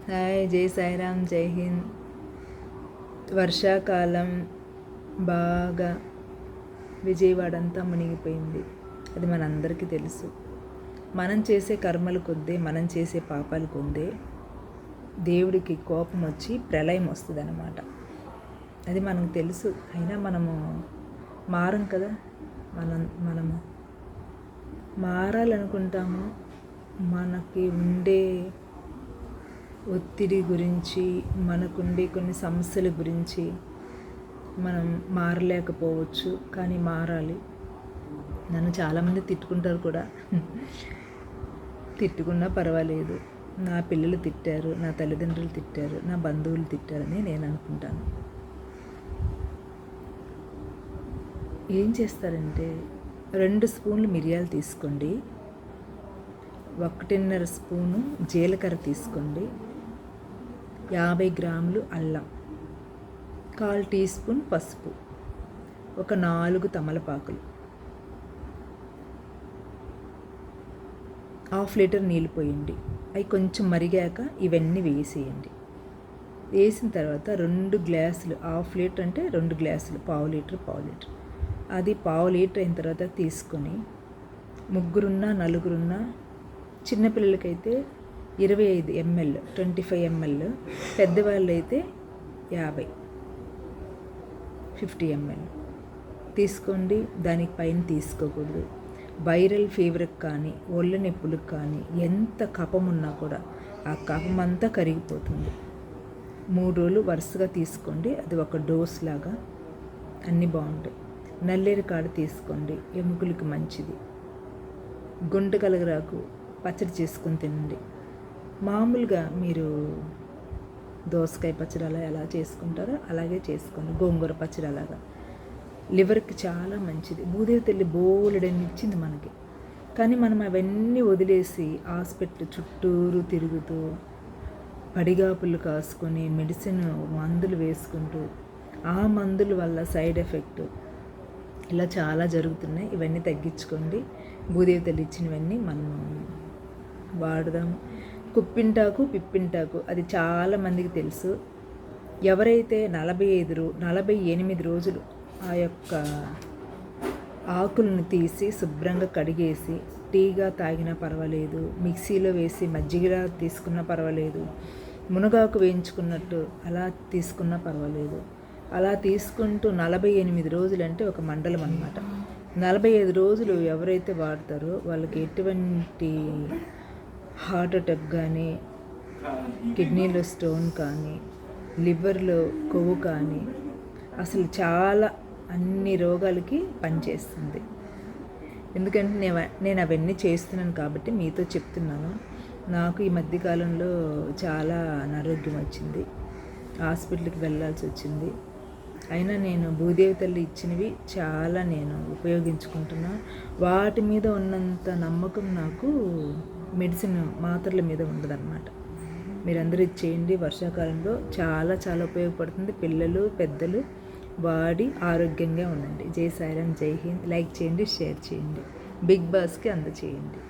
Hi, జై సాయిరామ్, జై హింద్. వర్షాకాలం బాగా విజయవాడ అంతా మునిగిపోయింది. అది మనందరికీ తెలుసు. మనం చేసే కర్మలు కొద్దే, మనం చేసే పాపాలు కొద్దే దేవుడికి కోపం వచ్చి ప్రళయం వస్తుంది అన్నమాట. అది మనకు తెలుసు. అయినా మనము మారం కదా. మనము మారాలనుకుంటాము. మనకి ఉండే ఒత్తిడి గురించి, మనకుండే కొన్ని సమస్యల గురించి మనం మారలేకపోవచ్చు, కానీ మారాలి. నన్ను చాలామంది తిట్టుకుంటారు కూడా. తిట్టుకున్నా పర్వాలేదు. నా పిల్లలు తిట్టారు, నా తల్లిదండ్రులు తిట్టారు, నా బంధువులు తిట్టారని నేను అనుకుంటాను. ఏం చేస్తారంటే 2 స్పూన్లు మిరియాలు తీసుకోండి, 1.5 స్పూను జీలకర్ర తీసుకోండి, 50 గ్రాములు అల్లం, 1/4 టీ స్పూన్ పసుపు, ఒక 4 తమలపాకులు, 1/2 లీటర్ నీళ్ళు పోయండి. అవి కొంచెం మరిగాక ఇవన్నీ వేసేయండి. వేసిన తర్వాత 2 గ్లాసులు, 1/2 లీటర్ అంటే 2 గ్లాసులు, 1/2 లీటర్ అది 1/2 లీటర్ అయిన తర్వాత తీసుకొని, ముగ్గురున్నా నలుగురున్నా, చిన్నపిల్లలకైతే 25 ml, 25 ml, పెద్దవాళ్ళు అయితే 50 ml తీసుకోండి. దానికి పైన తీసుకోకూడదు. వైరల్ ఫీవర్కి కానీ, ఒళ్ళ నొప్పులకు కానీ, ఎంత కఫం ఉన్నా కూడా ఆ కఫం అంతా కరిగిపోతుంది. 3 రోజులు వరుసగా తీసుకోండి. అది ఒక డోస్ లాగా. అన్నీ బాగుంటాయి. నల్లేరు కాడ తీసుకోండి, ఎముకలకి మంచిది. గుంట కలగరాకు పచ్చడి చేసుకొని తినండి. మామూలుగా మీరు దోసకాయ పచ్చడి అలా ఎలా చేసుకుంటారో అలాగే చేసుకోండి. గోంగూర పచ్చడి అలాగా. లివర్కి చాలా మంచిది. భూదేవి తల్లి బోలెడన్ని ఇచ్చింది మనకి. కానీ మనం అవన్నీ వదిలేసి హాస్పిటల్ చుట్టూరు తిరుగుతూ, పడిగాపులు కాసుకొని, మెడిసిన్ మందులు వేసుకుంటూ, ఆ మందుల వల్ల సైడ్ ఎఫెక్ట్ ఇలా చాలా జరుగుతున్నాయి. ఇవన్నీ తగ్గించుకోండి. భూదేవి తల్లి ఇచ్చినవన్నీ మనం వాడదాము. కుప్పింటాకు, పిప్పింటాకు అది చాలామందికి తెలుసు. ఎవరైతే 48 రోజులు ఆ యొక్క ఆకులను తీసి శుభ్రంగా కడిగేసి టీగా తాగినా పర్వాలేదు, మిక్సీలో వేసి మజ్జిగలా తీసుకున్నా పర్వాలేదు, మునగాకు వేయించుకున్నట్టు అలా తీసుకున్నా పర్వాలేదు. అలా తీసుకుంటూ 48 రోజులు అంటే ఒక మండలం అన్నమాట. 45 రోజులు ఎవరైతే వాడతారో వాళ్ళకి ఎటువంటి హార్ట్ అటాక్ కానీ, కిడ్నీలో స్టోన్ కానీ, లివర్లో కొవ్వు కానీ, అసలు చాలా అన్ని రోగాలకి పనిచేస్తుంది. ఎందుకంటే నేను అవన్నీ చేస్తున్నాను కాబట్టి మీతో చెప్తున్నాను. నాకు ఈ మధ్యకాలంలో చాలా అనారోగ్యం వచ్చింది, హాస్పిటల్కి వెళ్ళాల్సి వచ్చింది. అయినా నేను భూదేవి తల్లి ఇచ్చినవి చాలా నేను ఉపయోగించుకుంటున్నాను. వాటి మీద ఉన్నంత నమ్మకం నాకు మెడిసిన్ మాత్రల మీద ఉండదన్నమాట. మీరందరూ ఇచ్చేయండి. వర్షాకాలంలో చాలా చాలా ఉపయోగపడుతుంది. పిల్లలు పెద్దలు వాడి ఆరోగ్యంగా ఉండండి. జై సాయిరామ్, జై హింద్. లైక్ చేయండి, షేర్ చేయండి, బిగ్ బాస్కి అందచేయండి.